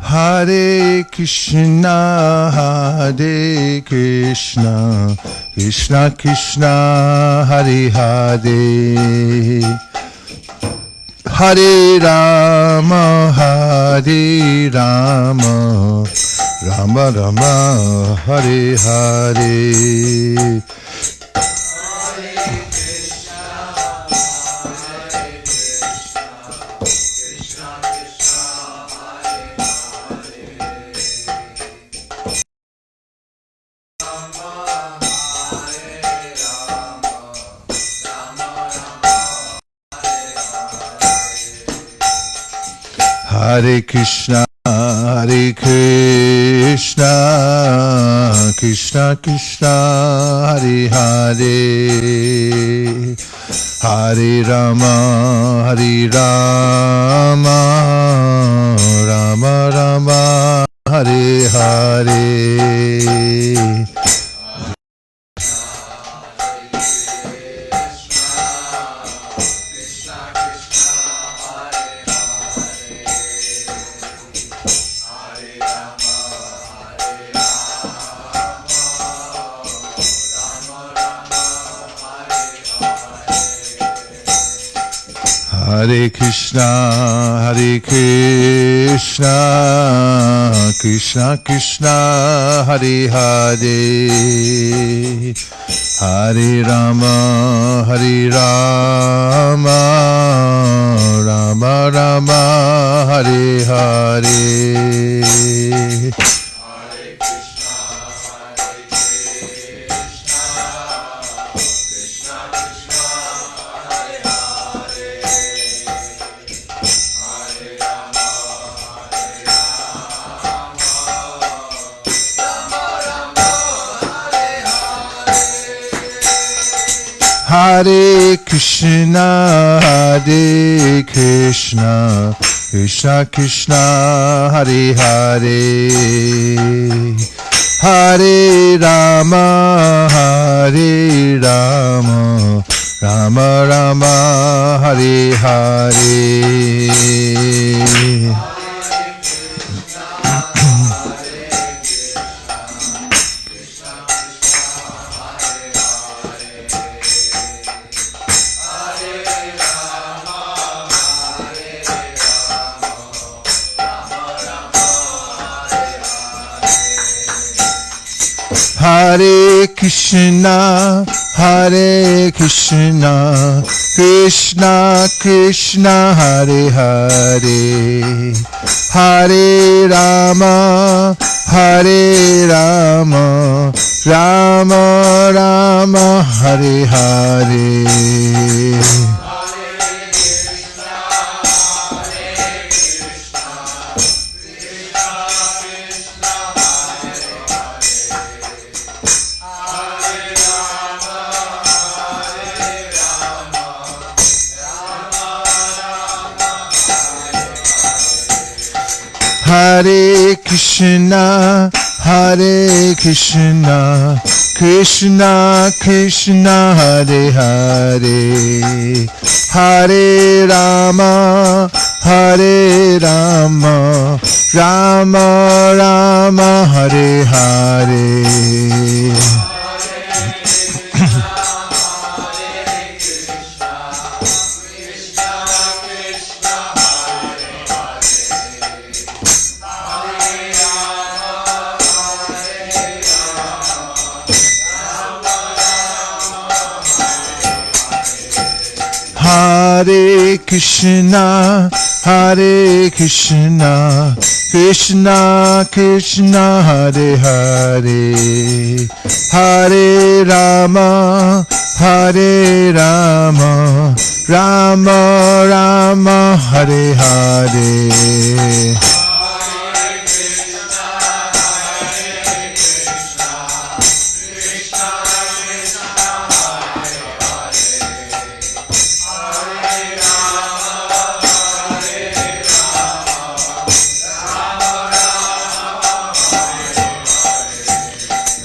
Hare Krishna, Hare Krishna, Krishna Krishna, Hare Hare, Hare Rama, Hare Rama, Rama Rama, Hare Hare. Hare Krishna, Hare Krishna, Krishna Krishna, Hare Hare, Hare Rama, Hare Rama, Rama Rama, Hare Hare. Hare Krishna, Hare Krishna, Krishna Krishna, Hare Hare, Hare Rama, Hare Rama, Rama Rama, Hare Hare. Hare Krishna, Hare Krishna, Krishna Krishna, Hare Hare, Hare Rama, Hare Rama, Rama Rama, Hare Hare. Hare Krishna, Hare Krishna, Krishna Krishna, Hare Hare, Hare Rama, Hare Rama, Rama Rama, Hare Hare. Hare Krishna, Hare Krishna, Krishna Krishna, Hare Hare, Hare Rama, Hare Rama, Rama Rama, Hare Hare. Hare Krishna, Hare Krishna, Krishna Krishna, Hare Hare, Hare Rama, Hare Rama, Rama Rama, Hare Hare.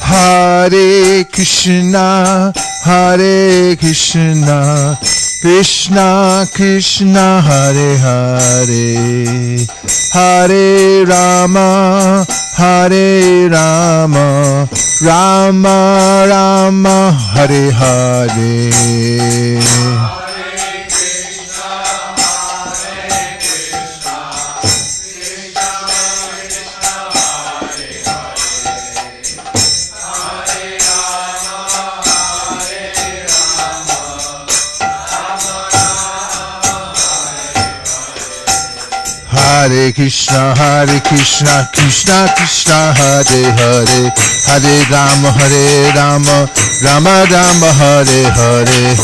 Hare Krishna, Hare Krishna, Krishna Krishna Hare Hare Hare Rama Hare Rama Rama Rama Hare Hare Hare Krishna, Krishna Krishna, Hare Hare, Hare Rama, Rama Rama, Hare Hare.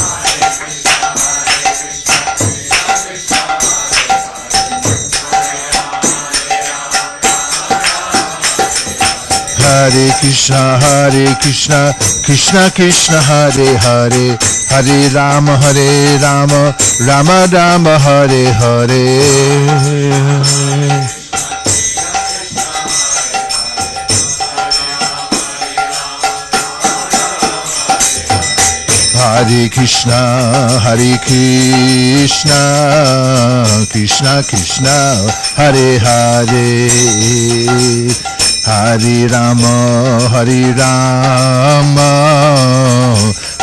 Hare Krishna, Krishna Krishna, Hare Hare, Hare Rama, Rama Rama, Hare Hare. Hare Krishna, Krishna Krishna, Hare Hare, Hare Rama,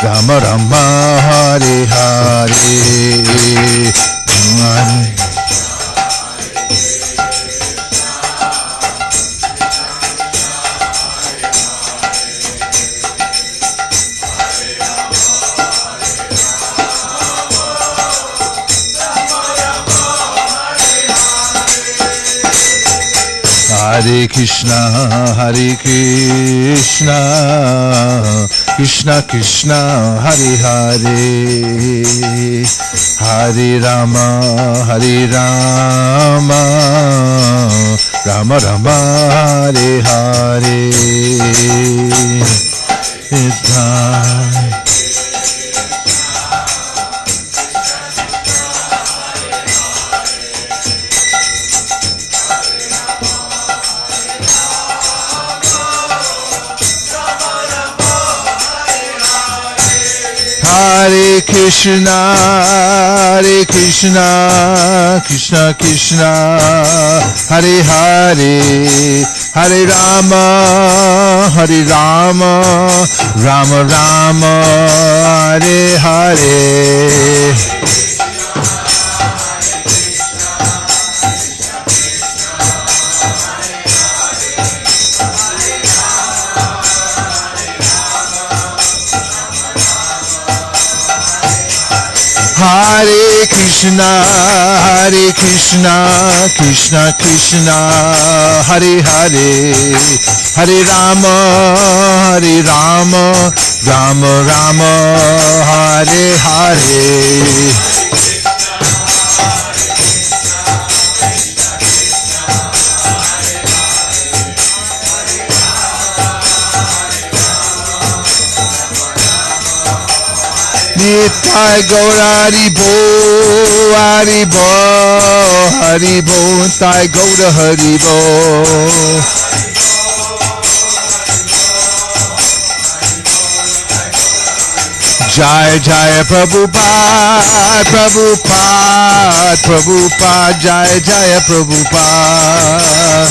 Rama Rama, Hare Hare. Hare Krishna, Krishna Krishna, Hare Hare, Hare Rama, Rama Rama, Hare Hare. It's time. Hare Krishna, Krishna Krishna, Hare Hare, Hare Rama, Rama Rama, Hare Hare. Hare Krishna, Krishna Krishna, Hare Hare, Hare Rama, Rama Rama, Hare Hare. Nitai Gaura Haribo, Haribo, Nitai Gaura Haribo. Jai Jai Prabhupada, Prabhupada, Jai Jai Prabhupada.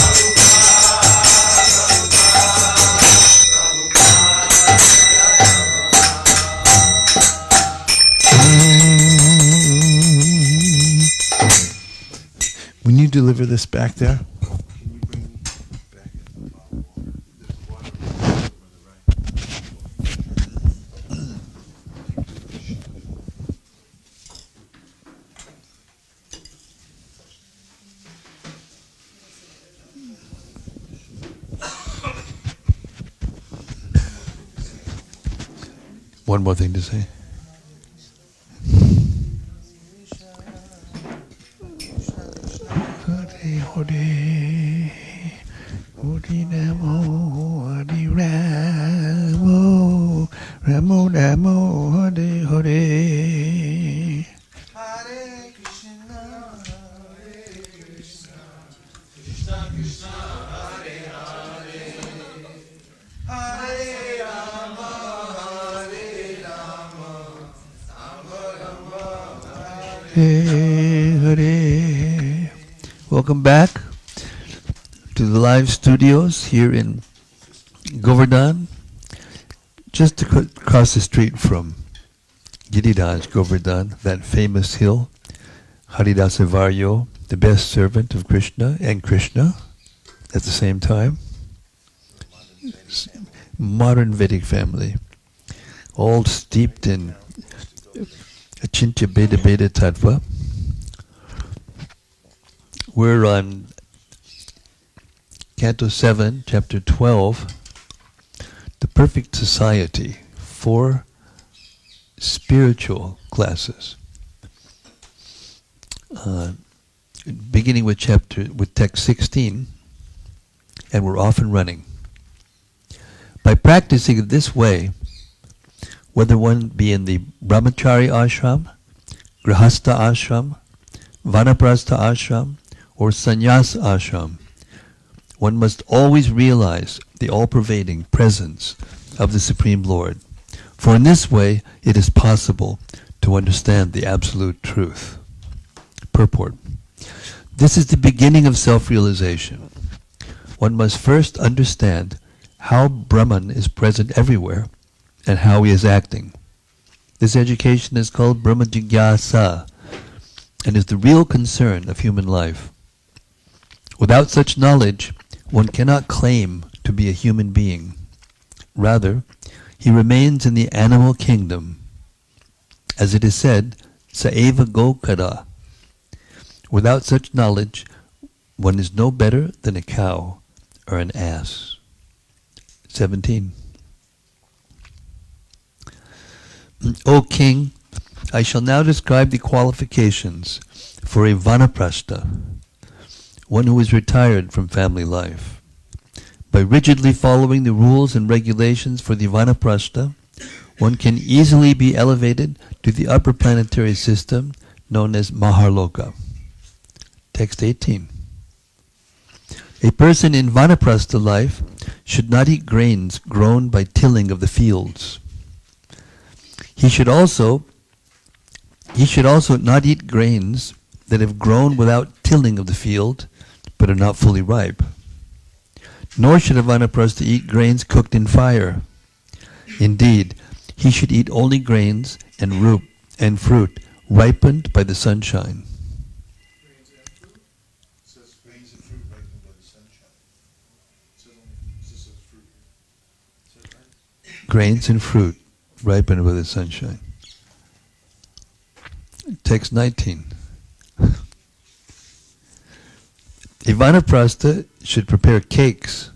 When you deliver this back there, can you bring back this water One more thing to say. Hare Hare Namo, Hare Ramo, Ramo Ramo, Hare Hare. Hare Krishna, Krishna Krishna, Hare Hare, Hare Rama, Rama Rama, Hare Hare. Welcome back to the live studios here in Govardhan, just across the street from Giriraj Govardhan, that famous hill, Haridasa Varyo, the best servant of Krishna and Krishna at the same time. Modern Vedic family, all steeped in Achintya Beda Beda Tattva. We're on Canto 7, Chapter 12, The Perfect Society, 4 spiritual classes. Beginning with text 16, and we're off and running. By practicing it this way, whether one be in the brahmachari ashram, grihastha ashram, vanaprastha ashram, or sannyas ashram, one must always realize the all-pervading presence of the Supreme Lord. For in this way, it is possible to understand the absolute truth. Purport. This is the beginning of self-realization. One must first understand how Brahman is present everywhere and how he is acting. This education is called Brahma Jigyasa and is the real concern of human life. Without such knowledge, one cannot claim to be a human being. Rather, he remains in the animal kingdom. As it is said, Saeva Gokada. Without such knowledge, one is no better than a cow or an ass. 17. O king, I shall now describe the qualifications for a vanaprastha, one who is retired from family life. By rigidly following the rules and regulations for the vanaprastha, one can easily be elevated to the upper planetary system known as Maharloka. Text 18. A person in vanaprastha life should not eat grains grown by tilling of the fields. He should also not eat grains that have grown without tilling of the field, but are not fully ripe. Nor should a vanaprastha eat grains cooked in fire. Indeed, he should eat only grains and fruit ripened by the sunshine. Grains and fruit ripened by the sunshine. Text 19. A vanaprastha should prepare cakes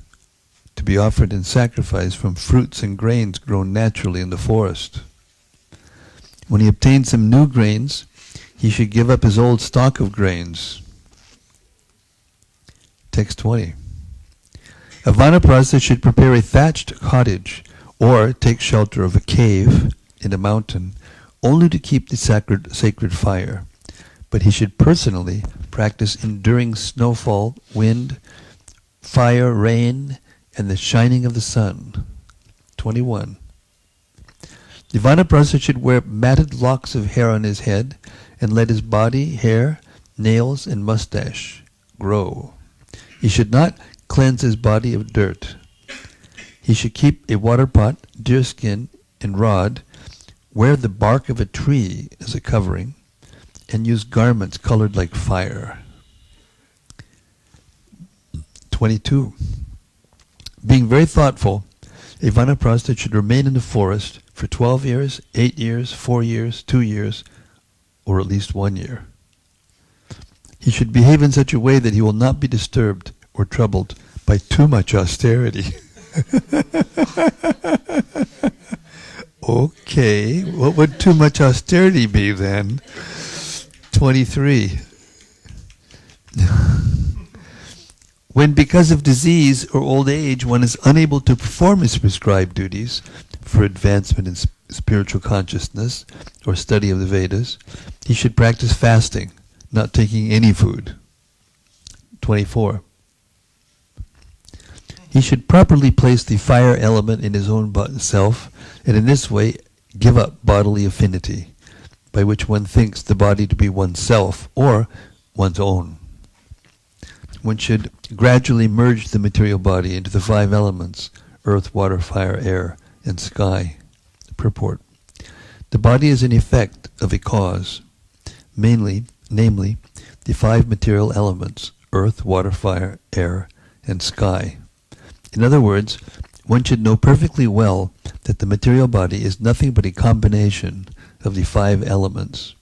to be offered in sacrifice from fruits and grains grown naturally in the forest. When he obtains some new grains, he should give up his old stock of grains. Text 20. A vanaprastha should prepare a thatched cottage or take shelter of a cave in a mountain only to keep the sacred fire. But he should personally practice enduring snowfall, wind, fire, rain, and the shining of the sun. 21. The vanaprastha should wear matted locks of hair on his head and let his body, hair, nails, and mustache grow. He should not cleanse his body of dirt. He should keep a water pot, deerskin, and rod, wear the bark of a tree as a covering, and use garments colored like fire. 22. Being very thoughtful, a vanaprastha should remain in the forest for 12 years, 8 years, 4 years, 2 years, or at least 1 year. He should behave in such a way that he will not be disturbed or troubled by too much austerity. Okay, what would too much austerity be then? 23. When because of disease or old age one is unable to perform his prescribed duties for advancement in spiritual consciousness or study of the Vedas, he should practice fasting, not taking any food. 24. He should properly place the fire element in his own self, and in this way give up bodily affinity. by which one thinks the body to be oneself or one's own. One should gradually merge the material body into the 5 elements: earth, water, fire, air, and sky. Purport. The body is an effect of a cause, namely, the 5 material elements: earth, water, fire, air, and sky. In other words, one should know perfectly well that the material body is nothing but a combination of the 5 elements.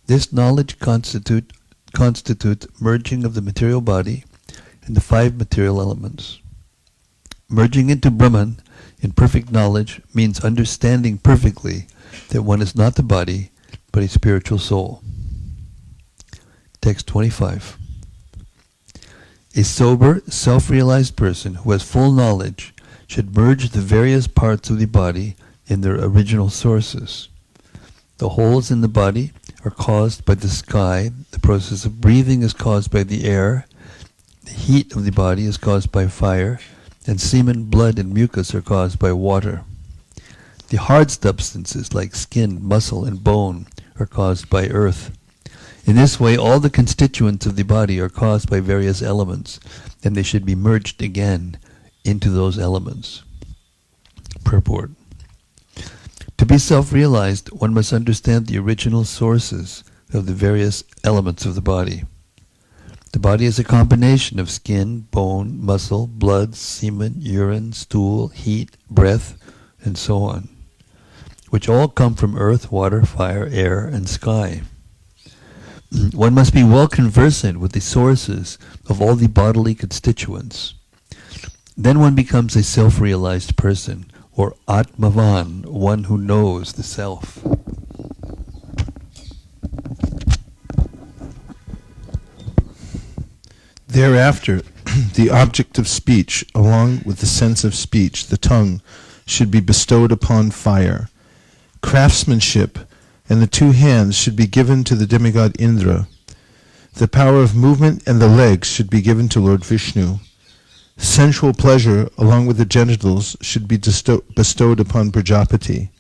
This knowledge constitutes merging of the material body and the 5 material elements. Merging into Brahman in perfect knowledge means understanding perfectly that one is not the body, but a spiritual soul. Text 25. A sober, self-realized person who has full knowledge should merge the various parts of the body in their original sources. The holes in the body are caused by the sky, the process of breathing is caused by the air, the heat of the body is caused by fire, and semen, blood, and mucus are caused by water. The hard substances like skin, muscle, and bone are caused by earth. In this way, all the constituents of the body are caused by various elements, and they should be merged again into those elements. Purport. To be self-realized, one must understand the original sources of the various elements of the body. The body is a combination of skin, bone, muscle, blood, semen, urine, stool, heat, breath, and so on, which all come from earth, water, fire, air, and sky. One must be well conversant with the sources of all the bodily constituents. Then one becomes a self-realized person, or Atmavan, one who knows the self. Thereafter, the object of speech, along with the sense of speech, the tongue, should be bestowed upon fire. Craftsmanship and the 2 hands should be given to the demigod Indra. The power of movement and the legs should be given to Lord Vishnu. Sensual pleasure, along with the genitals, should be bestowed upon Prajapati.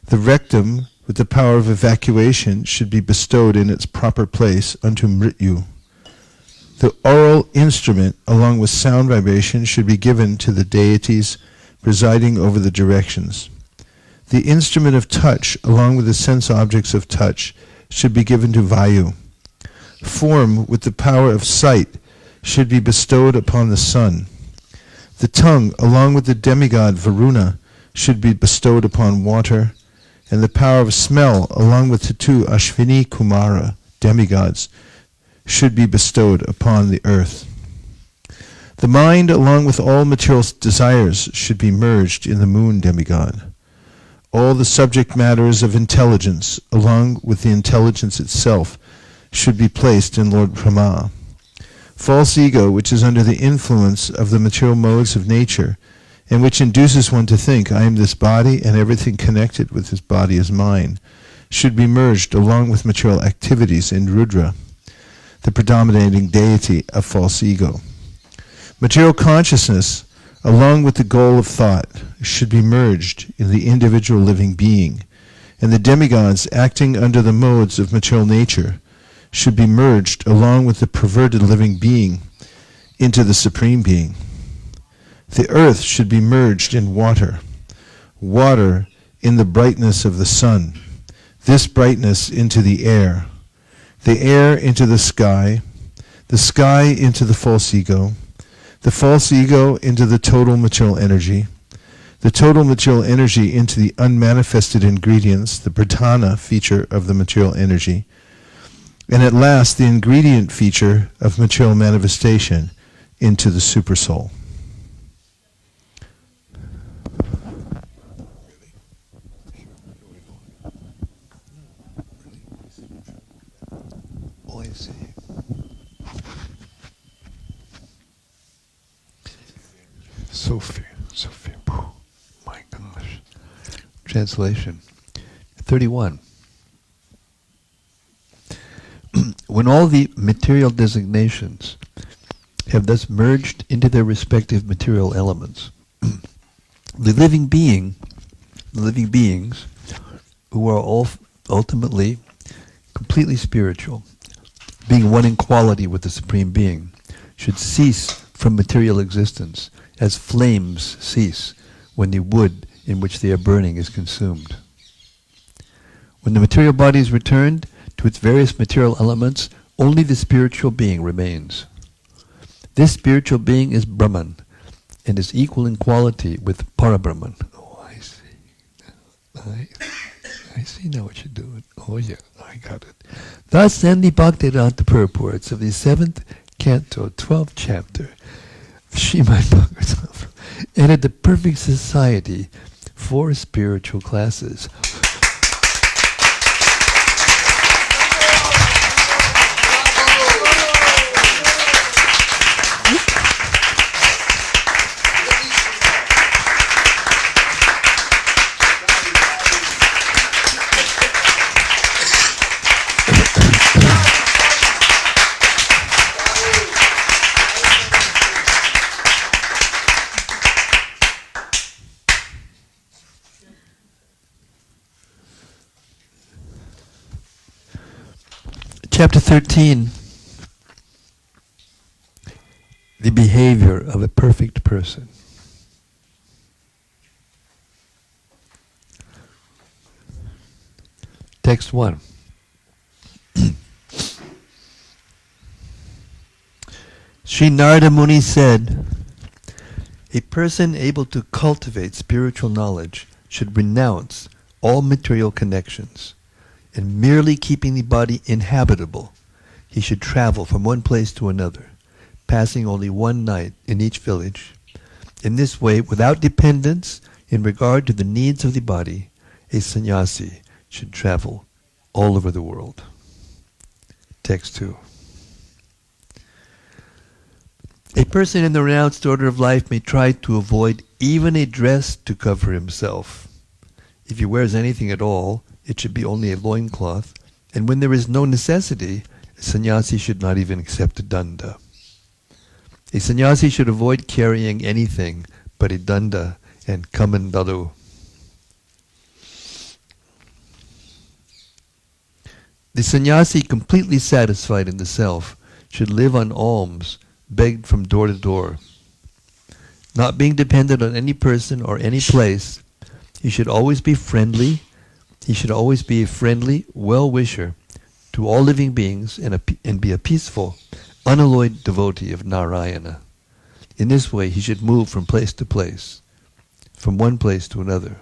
The rectum, with the power of evacuation, should be bestowed in its proper place unto Mrityu. The oral instrument, along with sound vibration, should be given to the deities presiding over the directions. The instrument of touch, along with the sense objects of touch, should be given to Vayu. Form, with the power of sight, should be bestowed upon the sun. The tongue, along with the demigod Varuna, should be bestowed upon water, and the power of smell, along with the 2 Ashvini Kumara demigods, should be bestowed upon the earth. The mind, along with all material desires, should be merged in the moon demigod. All the subject matters of intelligence, along with the intelligence itself, should be placed in Lord Brahma. False ego, which is under the influence of the material modes of nature, and which induces one to think, I am this body and everything connected with this body is mine, should be merged along with material activities in Rudra, the predominating deity of false ego. Material consciousness, along with the goal of thought, should be merged in the individual living being, and the demigods acting under the modes of material nature should be merged along with the perverted living being into the Supreme Being. The earth should be merged in water, water in the brightness of the sun, this brightness into the air into the sky into the false ego into the total material energy, the total material energy into the unmanifested ingredients, the pradhana feature of the material energy, and at last the ingredient feature of material manifestation into the supersoul. Oh, I see. Sophia. Oh, my gosh. Translation 31. When all the material designations have thus merged into their respective material elements, the living beings, who are ultimately completely spiritual, being one in quality with the Supreme Being, should cease from material existence as flames cease when the wood in which they are burning is consumed. When the material body is returned to its various material elements, only the spiritual being remains. This spiritual being is Brahman and is equal in quality with Parabrahman. Oh, I see. I see now what you're doing. Oh yeah, I got it. Thus end the Bhaktivedanta purports of the 7th canto, 12th chapter of Srimad Bhagavatam, and at the perfect society for spiritual classes. Chapter 13, the behavior of a perfect person. Text 1. Sri Narada Muni said, a person able to cultivate spiritual knowledge should renounce all material connections, and merely keeping the body inhabitable, he should travel from one place to another, passing only one night in each village. In this way, without dependence in regard to the needs of the body, a sannyasi should travel all over the world. Text 2. A person in the renounced order of life may try to avoid even a dress to cover himself. If he wears anything at all, it should be only a loincloth, and when there is no necessity, a sannyasi should not even accept a danda. A sannyasi should avoid carrying anything but a danda and kamandalu. The sannyasi, completely satisfied in the self, should live on alms, begged from door to door. Not being dependent on any person or any place, he should always be friendly. He should always be a friendly well-wisher to all living beings and be a peaceful, unalloyed devotee of Narayana. In this way, he should move from place to place, from one place to another.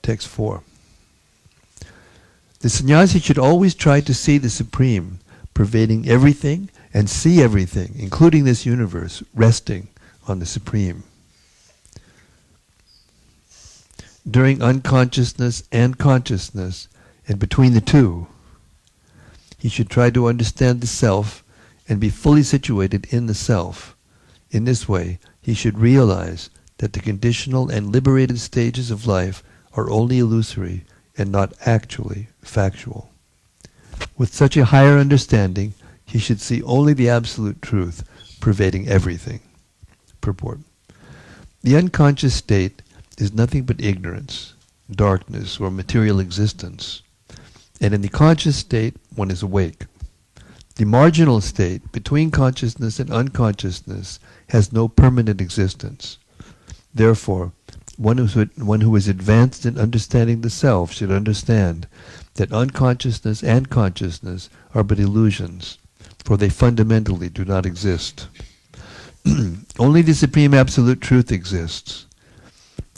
Text 4. The sannyasi should always try to see the Supreme, pervading everything, and see everything, including this universe, resting on the Supreme. During unconsciousness and consciousness, and between the two, he should try to understand the self and be fully situated in the self. In this way, he should realize that the conditional and liberated stages of life are only illusory and not actually factual. With such a higher understanding, he should see only the absolute truth pervading everything. Purport. The unconscious state is nothing but ignorance, darkness, or material existence. And in the conscious state, one is awake. The marginal state, between consciousness and unconsciousness, has no permanent existence. Therefore, one who is advanced in understanding the self should understand that unconsciousness and consciousness are but illusions, for they fundamentally do not exist. Only the Supreme Absolute Truth exists,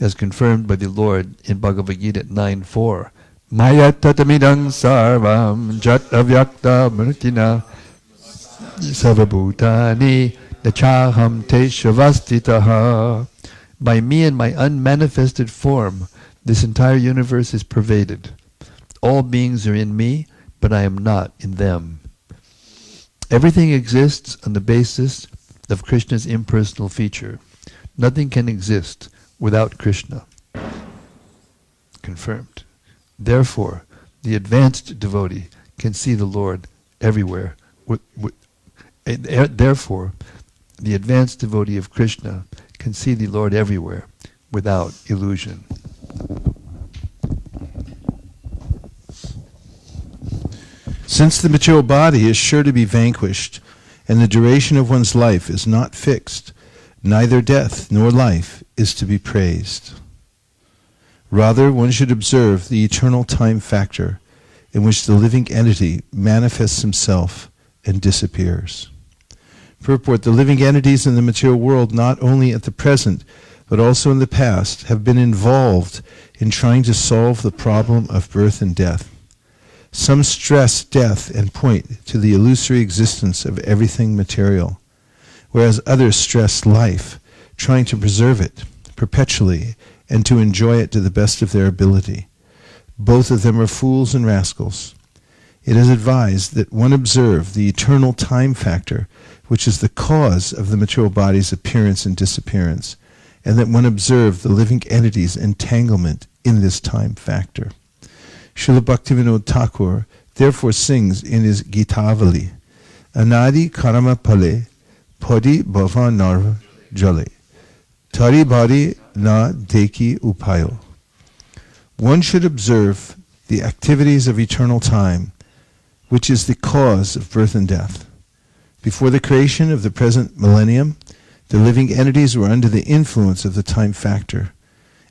as confirmed by the Lord in Bhagavad Gita 9.4. Maya tatamidang sarvam jat avyakta mritina sarvabhutani nachaham te shavastitaha. By me and my unmanifested form, this entire universe is pervaded. All beings are in me, but I am not in them. Everything exists on the basis of Krishna's impersonal feature. Nothing can exist without Krishna. Confirmed. Therefore, the advanced devotee can see the Lord everywhere. Therefore, the advanced devotee of Krishna can see the Lord everywhere without illusion. Since the material body is sure to be vanquished, and the duration of one's life is not fixed, neither death nor life is to be praised. Rather, one should observe the eternal time factor in which the living entity manifests himself and disappears. Purport: the living entities in the material world, not only at the present, but also in the past, have been involved in trying to solve the problem of birth and death. Some stress death and point to the illusory existence of everything material, whereas others stress life, trying to preserve it perpetually and to enjoy it to the best of their ability. Both of them are fools and rascals. It is advised that one observe the eternal time factor, which is the cause of the material body's appearance and disappearance, and that one observe the living entity's entanglement in this time factor. Srila Bhaktivinoda Thakur therefore sings in his Gitavali, Anadi karama pale, podi bhava nar jale, tari bari na deki upayo. One should observe the activities of eternal time, which is the cause of birth and death. Before the creation of the present millennium, the living entities were under the influence of the time factor.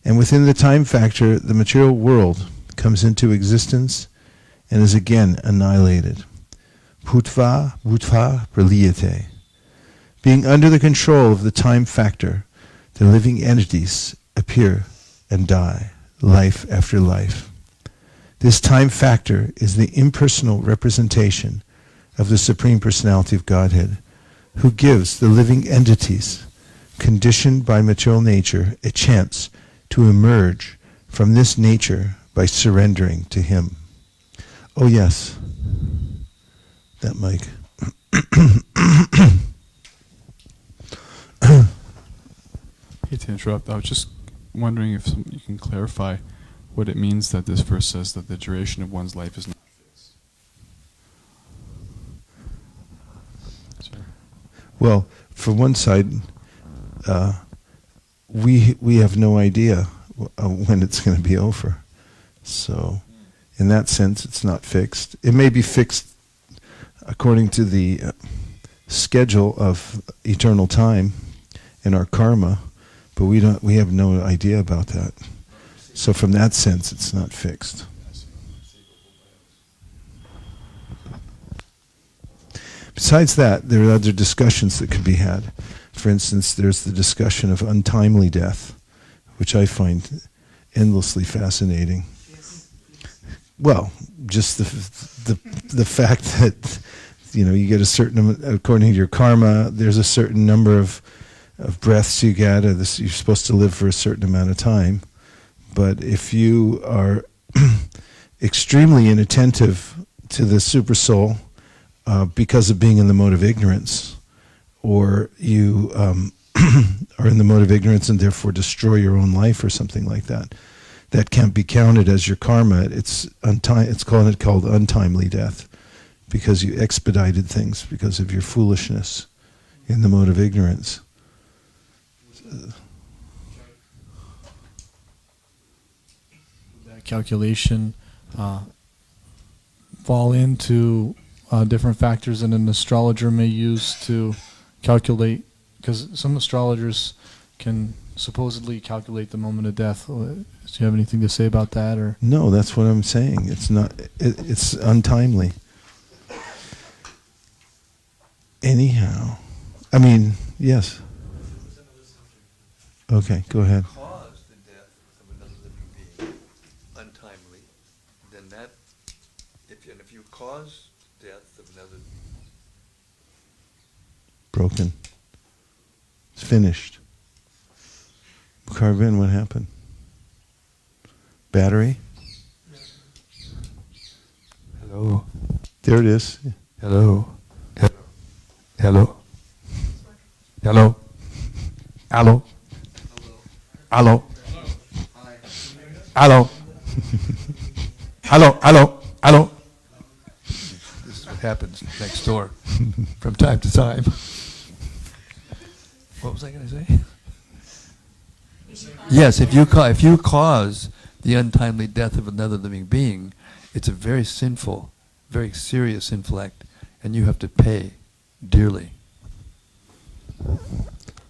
And within the time factor, the material world comes into existence and is again annihilated. Bhutva bhutva praliyate. Being under the control of the time factor, the living entities appear and die, life after life. This time factor is the impersonal representation of the Supreme Personality of Godhead, who gives the living entities, conditioned by material nature, a chance to emerge from this nature by surrendering to Him. Oh yes, that mic. Hate to interrupt. I was just wondering if you can clarify what it means that this verse says that the duration of one's life is not fixed. Sorry. Well, for one side, we have no idea when it's going to be over. So, in that sense, it's not fixed. It may be fixed according to the schedule of eternal time in our karma, but we have no idea about that. So from that sense, it's not fixed. Besides that, there are other discussions that could be had. For instance, there's the discussion of untimely death, which I find endlessly fascinating. Well, just the fact that you get a certain, according to your karma, there's a certain number of breaths you get, or you're supposed to live for a certain amount of time. But if you are extremely inattentive to the super soul because of being in the mode of ignorance, or you are in the mode of ignorance and therefore destroy your own life or something like that, that can't be counted as your karma. It's called untimely death, because you expedited things because of your foolishness in the mode of ignorance. That calculation fall into different factors that an astrologer may use to calculate, because some astrologers can supposedly calculate the moment of death. Do you have anything to say about that? Or no, that's what I'm saying. It's not. It's untimely. Anyhow, I mean, yes. Okay, go ahead. Cause the death of another living being untimely, then that, if you cause death of another, Broken. It's finished. Carvin, what happened? Battery? hello, There it is. hello, hello, hello, hello, hello, hello, hello, hello, hello. This is what happens next door from time to time. What was I going to say? Yes, if you cause the untimely death of another living being, it's a very sinful, very serious intellect, and you have to pay dearly.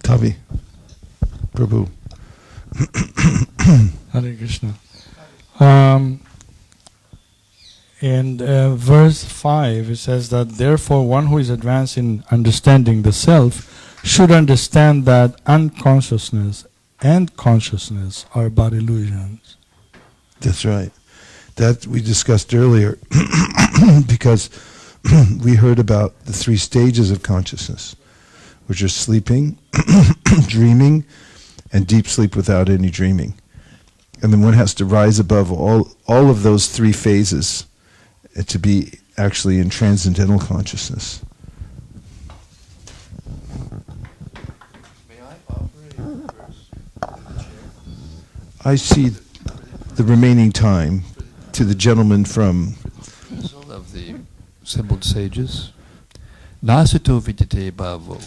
Tavi, Prabhu. Hare Krishna. In verse 5, it says that therefore one who is advanced in understanding the self should understand that unconsciousness and consciousness are but illusions. That's right. That we discussed earlier because we heard about the 3 stages of consciousness, which are sleeping, dreaming, and deep sleep without any dreaming. And then one has to rise above all of those 3 phases to be actually in transcendental consciousness. May I offer a verse? I see the remaining time to the gentleman from... Of the assembled sages. Nasato vidite bhavo,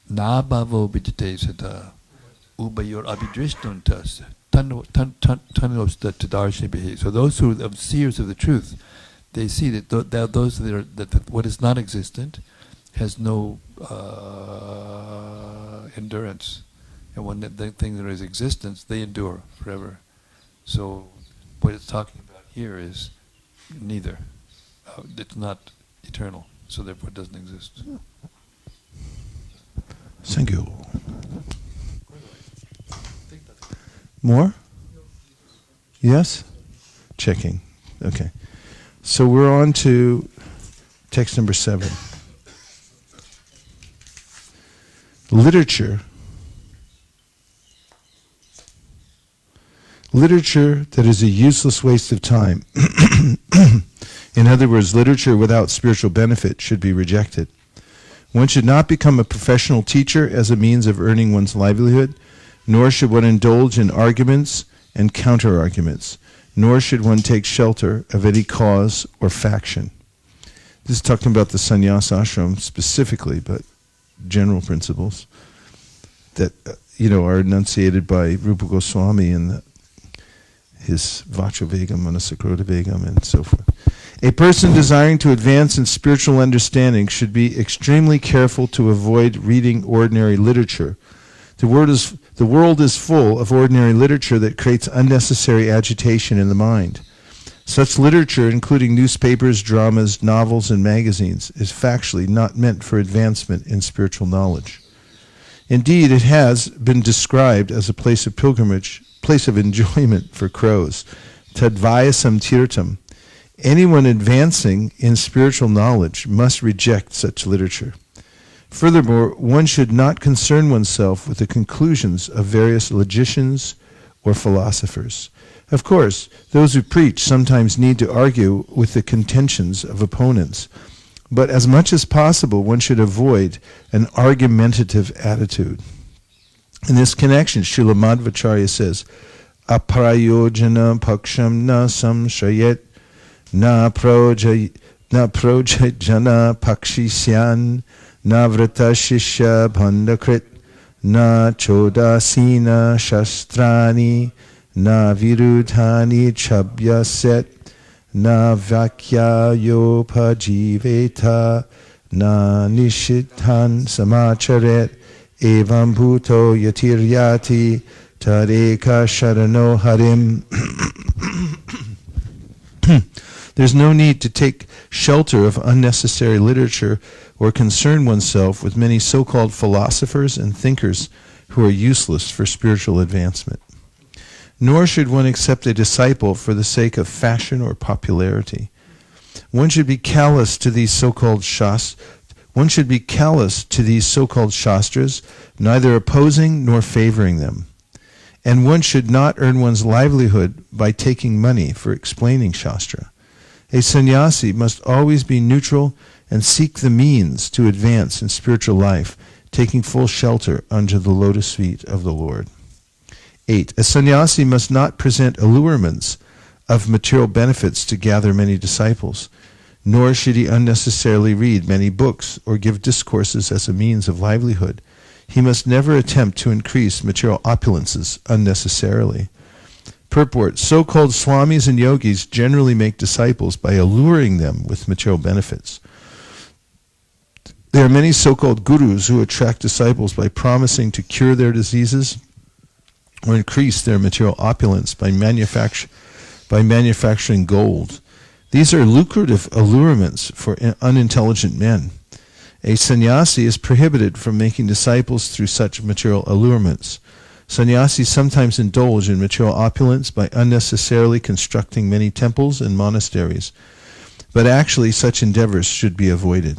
na bhavo vidite sata, ubayor abhidrishnuntas, tanos tadarshibhi. So those who are seers of the truth, they see that those that what is not existent has no endurance, and when the thing that is existence, they endure forever. So what it's talking about here is neither. It's not eternal, so therefore it doesn't exist. Thank you. More? Yes? Checking. Okay. So we're on to text number 7. Literature. Literature that is a useless waste of time. In other words, literature without spiritual benefit should be rejected. One should not become a professional teacher as a means of earning one's livelihood, nor should one indulge in arguments and counter-arguments, nor should one take shelter of any cause or faction. This is talking about the sannyas ashram specifically, but general principles that are enunciated by Rupa Goswami in his Vachravegam, Manasakrodavegam, and so forth. A person desiring to advance in spiritual understanding should be extremely careful to avoid reading ordinary literature. The world is full of ordinary literature that creates unnecessary agitation in the mind. Such literature, including newspapers, dramas, novels, and magazines, is factually not meant for advancement in spiritual knowledge. Indeed, it has been described as a place of pilgrimage, place of enjoyment for crows. Tadvayasam tirtam. Anyone advancing in spiritual knowledge must reject such literature. Furthermore, one should not concern oneself with the conclusions of various logicians or philosophers. Of course, those who preach sometimes need to argue with the contentions of opponents, but as much as possible one should avoid an argumentative attitude. In this connection, Srila Madhvacharya says, Aprayojana paksham na samshayet na projajana pakshisyan na vrata shishya bhandakrit na chodasina shastrani na virudhani chabyaset na vakyayopajiveta na nishidhan samacharet evam bhuto yatiryati tadeka sharano harim. There's no need to take shelter of unnecessary literature or concern oneself with many so-called philosophers and thinkers who are useless for spiritual advancement. Nor should one accept a disciple for the sake of fashion or popularity. One should be callous to these so-called shastras, neither opposing nor favoring them. And one should not earn one's livelihood by taking money for explaining Shastra. A sannyasi must always be neutral and seek the means to advance in spiritual life, taking full shelter under the lotus feet of the Lord. 8. A sannyasi must not present allurements of material benefits to gather many disciples, nor should he unnecessarily read many books or give discourses as a means of livelihood. He must never attempt to increase material opulences unnecessarily. Purport: so-called swamis and yogis generally make disciples by alluring them with material benefits. There are many so-called gurus who attract disciples by promising to cure their diseases or increase their material opulence by manufacturing gold. These are lucrative allurements for unintelligent men. A sannyasi is prohibited from making disciples through such material allurements. Sannyasis sometimes indulge in material opulence by unnecessarily constructing many temples and monasteries, but actually such endeavors should be avoided.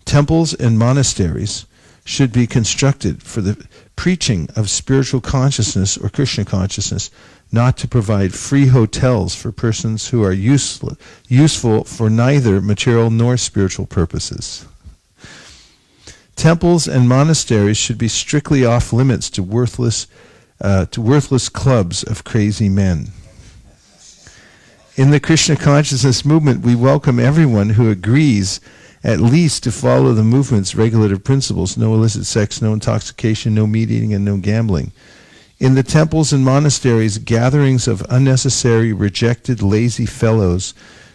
Temples and monasteries should be constructed for the preaching of spiritual consciousness or Krishna consciousness, not to provide free hotels for persons who are useful for neither material nor spiritual purposes. Temples and monasteries should be strictly off limits to worthless clubs of crazy men. In the Krishna consciousness movement, we welcome everyone who agrees at least to follow the movement's regulative principles: no illicit sex, no intoxication, no meat eating, and no gambling. In the temples and monasteries, gatherings of unnecessary, rejected, lazy fellows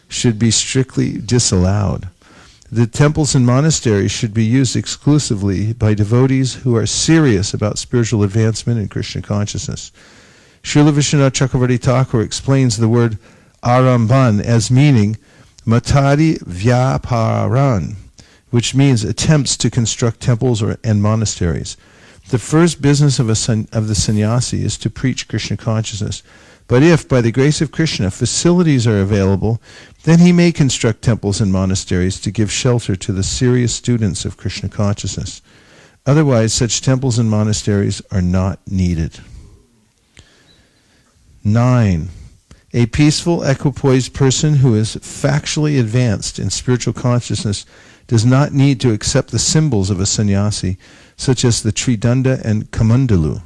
should be strictly disallowed. The temples and monasteries should be used exclusively by devotees who are serious about spiritual advancement and Krishna consciousness. Srila Vishwanath Chakravarti Thakur explains the word aramban as meaning matadi vyaparan, which means attempts to construct temples and monasteries. The first business of the sannyasi is to preach Krishna consciousness. But if, by the grace of Krishna, facilities are available, then he may construct temples and monasteries to give shelter to the serious students of Krishna consciousness. Otherwise, such temples and monasteries are not needed. 9. A peaceful, equipoised person who is factually advanced in spiritual consciousness does not need to accept the symbols of a sannyasi, such as the Tridanda and Kamandalu.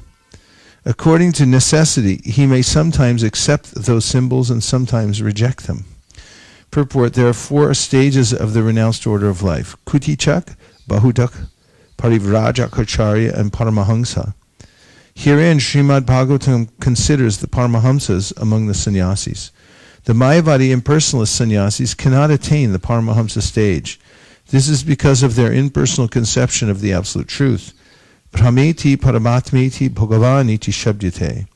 According to necessity, he may sometimes accept those symbols and sometimes reject them. Purport: there are 4 stages of the renounced order of life: Kutichak, Bahudak, Parivrajakacharya, and Paramahamsa. Herein, Srimad Bhagavatam considers the Paramahamsas among the sannyasis. The Mayavadi impersonalist sannyasis cannot attain the Paramahamsa stage. This is because of their impersonal conception of the absolute truth. Brahmeti Paramatmeti Bhagavaniti Shabdyate.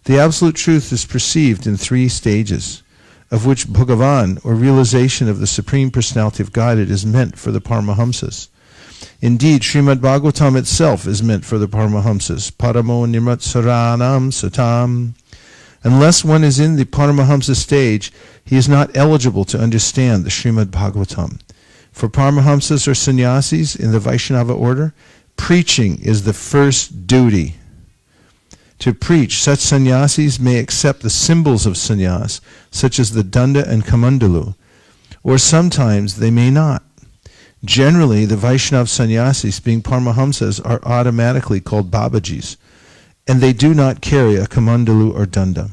The absolute truth is perceived in 3 stages, of which Bhagavan, or realization of the Supreme Personality of Godhead, is meant for the Paramahamsas. Indeed, Srimad Bhagavatam itself is meant for the Paramahamsas. Paramo Nirmatsaranam Satam. Unless one is in the Paramahamsa stage, he is not eligible to understand the Srimad Bhagavatam. For Paramahamsas or sannyasis in the Vaishnava order, preaching is the first duty. To preach, such sannyasis may accept the symbols of sannyas, such as the danda and kamandalu, or sometimes they may not. Generally, the Vaishnava sannyasis, being Paramahamsas, are automatically called Babajis, and they do not carry a kamandalu or danda.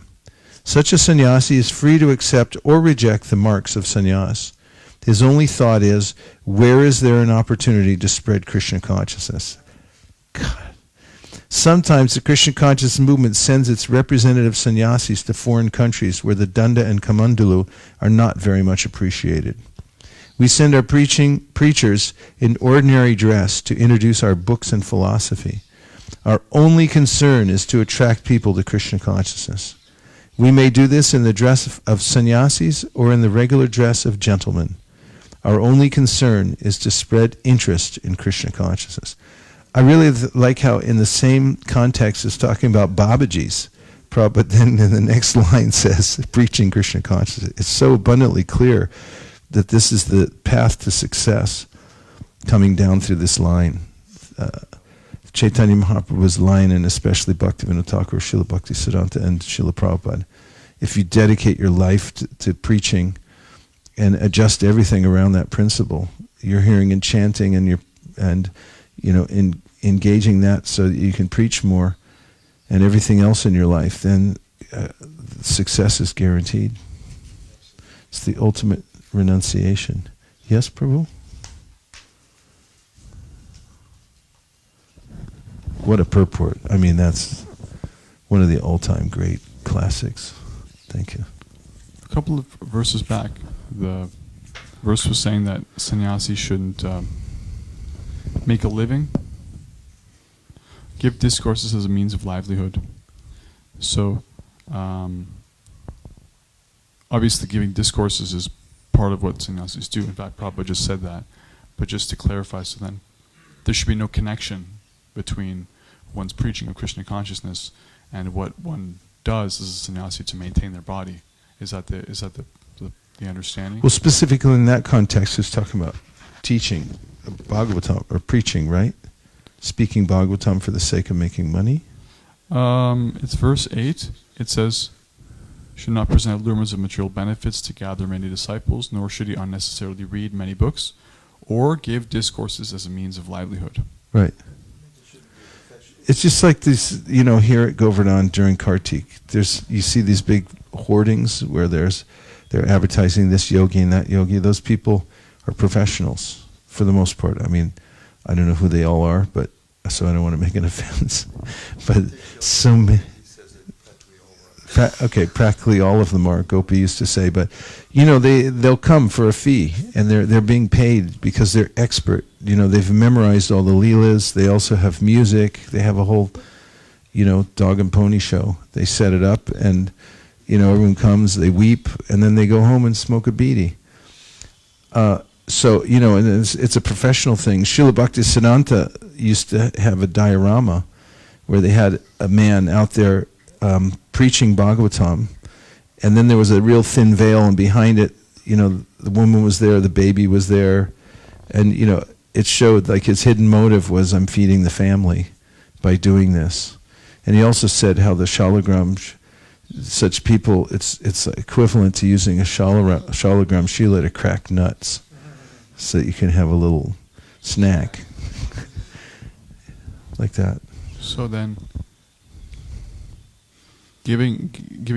Such a sannyasi is free to accept or reject the marks of sannyas. His only thought is, where is there an opportunity to spread Krishna consciousness? God. Sometimes the Krishna consciousness movement sends its representative sannyasis to foreign countries where the danda and kamandalu are not very much appreciated. We send our preachers in ordinary dress to introduce our books and philosophy. Our only concern is to attract people to Krishna consciousness. We may do this in the dress of sannyasis or in the regular dress of gentlemen. Our only concern is to spread interest in Krishna consciousness. I really like how in the same context it's talking about Babajis, but then in the next line says preaching Krishna consciousness. It's so abundantly clear that this is the path to success coming down through this line. Chaitanya Mahaprabhu's line, and especially Bhaktivinoda Thakur, Srila Bhaktisiddhanta, and Srila Prabhupada. If you dedicate your life to preaching and adjust everything around that principle, you're hearing and chanting, and engaging that so that you can preach more, and everything else in your life, then success is guaranteed. It's the ultimate renunciation. Yes, Prabhu? What a purport. I mean, that's one of the all-time great classics. Thank you. A couple of verses back, the verse was saying that sannyasi shouldn't make a living, give discourses as a means of livelihood. So, obviously giving discourses is part of what sannyasis do. In fact, Prabhupada just said that. But just to clarify, so then there should be no connection between one's preaching of Krishna consciousness and what one does as a sannyasi to maintain their body. Is that the understanding? Well, specifically in that context, it's talking about teaching Bhagavatam, or preaching, right? Speaking Bhagavatam for the sake of making money? It's verse 8. It says, should not present allurements of material benefits to gather many disciples, nor should he unnecessarily read many books, or give discourses as a means of livelihood. Right. It's just like this, here at Govardhan during Kartik, you see these big hoardings where they're advertising this yogi and that yogi. Those people are professionals for the most part. I mean, I don't know who they all are, but so I don't want to make an offense. But practically all of them are, Gopi used to say. But they'll come for a fee, and they're being paid because they're expert. They've memorized all the leelas. They also have music. They have a whole dog and pony show. They set it up, and everyone comes, they weep, and then they go home and smoke a beedi. And it's a professional thing. Srila Bhaktisiddhanta used to have a diorama where they had a man out there preaching Bhagavatam, and then there was a real thin veil, and behind it, the woman was there, the baby was there, and it showed like his hidden motive was, I'm feeding the family by doing this. And he also said how the shalagram, such people, it's equivalent to using a shalagram shila to crack nuts, so you can have a little snack like that. So then, giving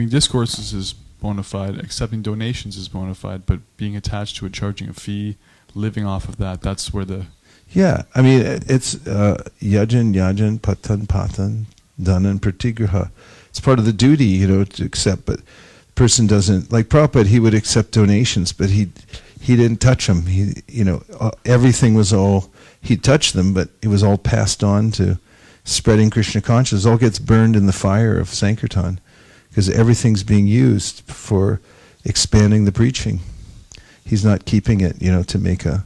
discourses is bona fide, accepting donations is bona fide, but being attached to it, charging a fee, living off of that, that's where the... Yeah, I mean, it's yajan, patan, dhanan, pratigraha. It's part of the duty, to accept, but the person doesn't... Like Prabhupada, he would accept donations, but he didn't touch them. Everything was all... He touched them, but it was all passed on to spreading Krishna consciousness. It all gets burned in the fire of Sankirtan, because everything's being used for expanding the preaching. He's not keeping it, to make a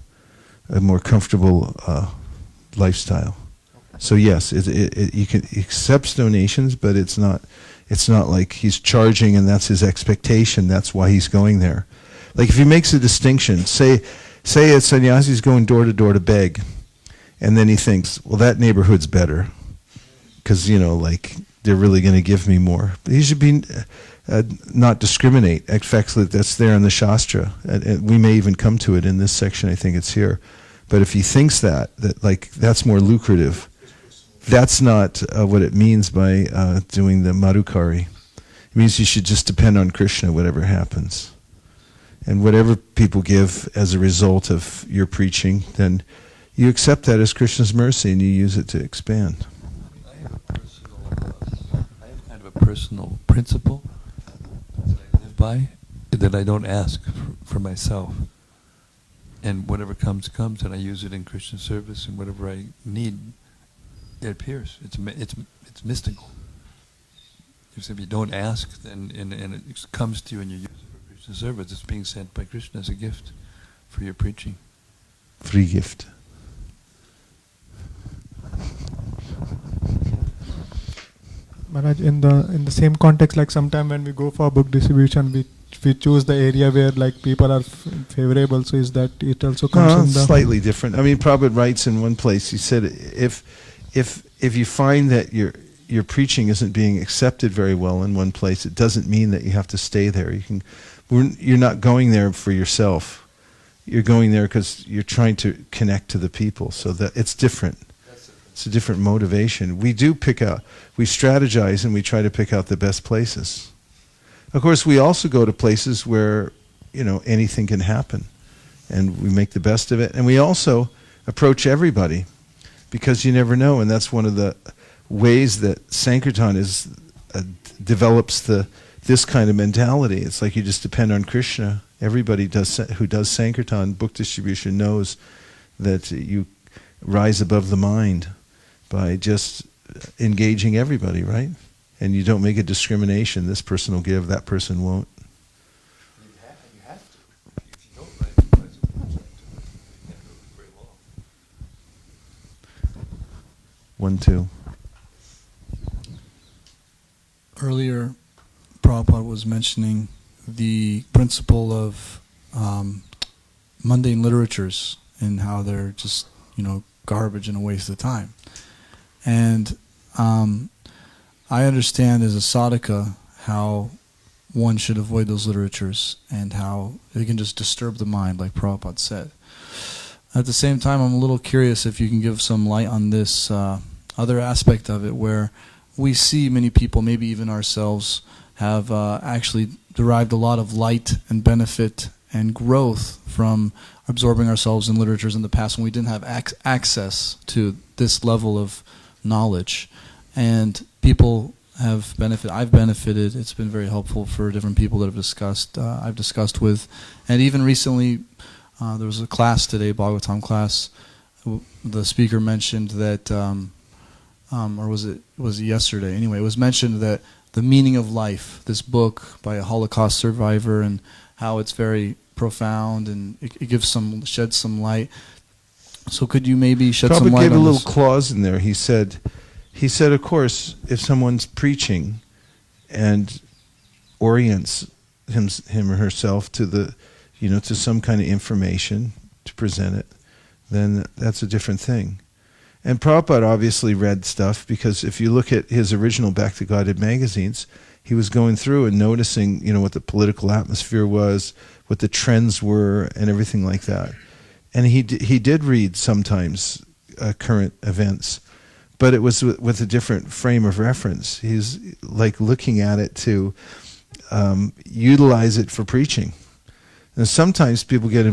more comfortable lifestyle. So yes, he accepts donations, but it's not like he's charging and that's his expectation. That's why he's going there. Like if he makes a distinction, say a sannyasi is going door to door to beg, and then he thinks, well, that neighborhood's better, because they're really going to give me more. But he should be not discriminate. In fact, that's there in the Shastra. And we may even come to it in this section. I think it's here. But if he thinks that that's more lucrative, that's not what it means by doing the Madhukari. It means you should just depend on Krishna, whatever happens. And whatever people give as a result of your preaching, then you accept that as Krishna's mercy and you use it to expand. I have kind of a personal principle that I live by, that I don't ask for myself. And whatever comes, and I use it in Krishna service, and whatever I need, it appears. It's mystical. If you don't ask, then and it comes to you and you use it for Krishna service, it's being sent by Krishna as a gift for your preaching. Free gift. Maharaj, in the same context, like sometime when we go for book distribution, we choose the area where like people are favorable. So is that it also comes in the slightly different? I mean, Prabhupada writes in one place. He said, if you find that your preaching isn't being accepted very well in one place, it doesn't mean that you have to stay there. You're not going there for yourself. You're going there because you're trying to connect to the people. So that it's different. It's a different motivation. We strategize and we try to pick out the best places. Of course, we also go to places where, anything can happen, and we make the best of it. And we also approach everybody, because you never know, and that's one of the ways that Sankirtan is develops this kind of mentality. It's like you just depend on Krishna. Everybody who does Sankirtan, book distribution, knows that you rise above the mind by just engaging everybody, right? And you don't make a discrimination. This person will give, that person won't. You have to. If you don't write, you can't go very long. 1, 2. Earlier, Prabhupada was mentioning the principle of mundane literatures and how they're just, garbage and a waste of time. And I understand as a sadhaka how one should avoid those literatures and how they can just disturb the mind, like Prabhupada said. At the same time, I'm a little curious if you can give some light on this other aspect of it, where we see many people, maybe even ourselves, have actually derived a lot of light and benefit and growth from absorbing ourselves in literatures in the past when we didn't have access to this level of knowledge. And people have benefited. I've benefited. It's been very helpful for different people that I've discussed with. And even recently, there was a class today, Bhagavatam class. The speaker mentioned that, or was it yesterday? Anyway, it was mentioned that The Meaning of Life, this book by a Holocaust survivor, and how it's very profound and it sheds some light. So could you maybe shed some light on this? Prabhupada gave a little clause in there. He said, of course, if someone's preaching and orients him or herself to to some kind of information to present it, then that's a different thing. And Prabhupada obviously read stuff, because if you look at his original Back to Godhead magazines, he was going through and noticing, what the political atmosphere was, what the trends were, and everything like that. And he did read sometimes current events, but it was with a different frame of reference. He's like looking at it to utilize it for preaching. And sometimes people get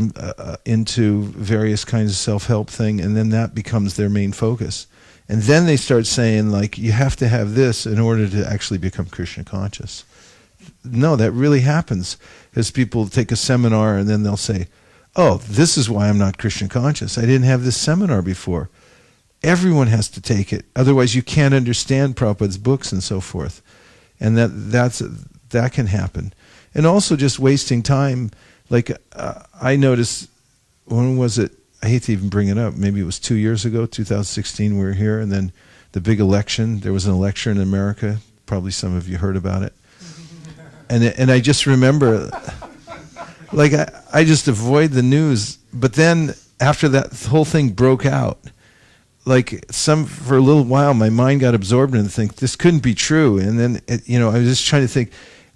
into various kinds of self-help thing, and then that becomes their main focus. And then they start saying, like, you have to have this in order to actually become Krishna conscious. No, that really happens, as people take a seminar and then they'll say, oh, this is why I'm not Krishna conscious. I didn't have this seminar before. Everyone has to take it. Otherwise you can't understand Prabhupada's books and so forth. And that can happen. And also just wasting time. Like, I noticed, when was it? I hate to even bring it up. Maybe it was 2 years ago, 2016, we were here, and then the big election. There was an election in America. Probably some of you heard about it. And I just remember, like, I just avoid the news. But then after that whole thing broke out, like, for a little while, my mind got absorbed in it and think, this couldn't be true. And then, I was just trying to think,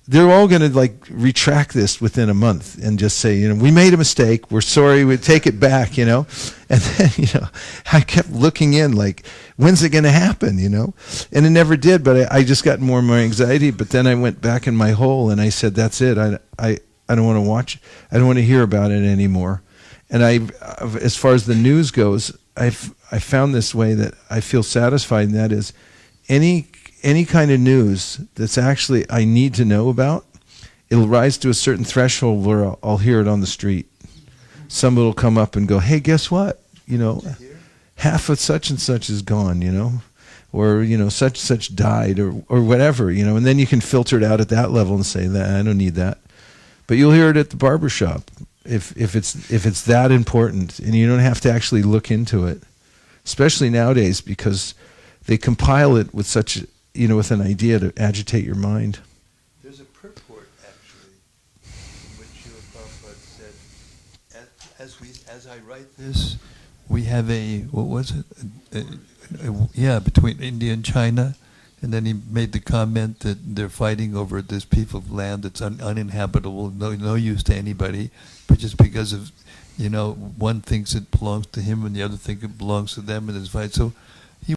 they're all going to like retract this within a month and just say, we made a mistake. We're sorry. We take it back, And then, I kept looking in like, when's it going to happen, And it never did, but I just got more and more anxiety. But then I went back in my hole and I said, that's it. I don't want to watch. I don't want to hear about it anymore. And as far as the news goes, I found this way that I feel satisfied, and that is any kind of news that's actually I need to know about, it'll rise to a certain threshold where I'll hear it on the street. Somebody will come up and go, hey, guess what? Half of such and such is gone, or, such and such died, or whatever, and then you can filter it out at that level and say, that I don't need that. But you'll hear it at the barber shop if it's that important, and you don't have to actually look into it, especially nowadays, because they compile it with such with an idea to agitate your mind. There's a purport, actually, in which Srila Prabhupada said, as I write this, we have between India and China, and then he made the comment that they're fighting over this piece of land that's uninhabitable, no use to anybody, but just because of, one thinks it belongs to him and the other thinks it belongs to them, and there's fight. So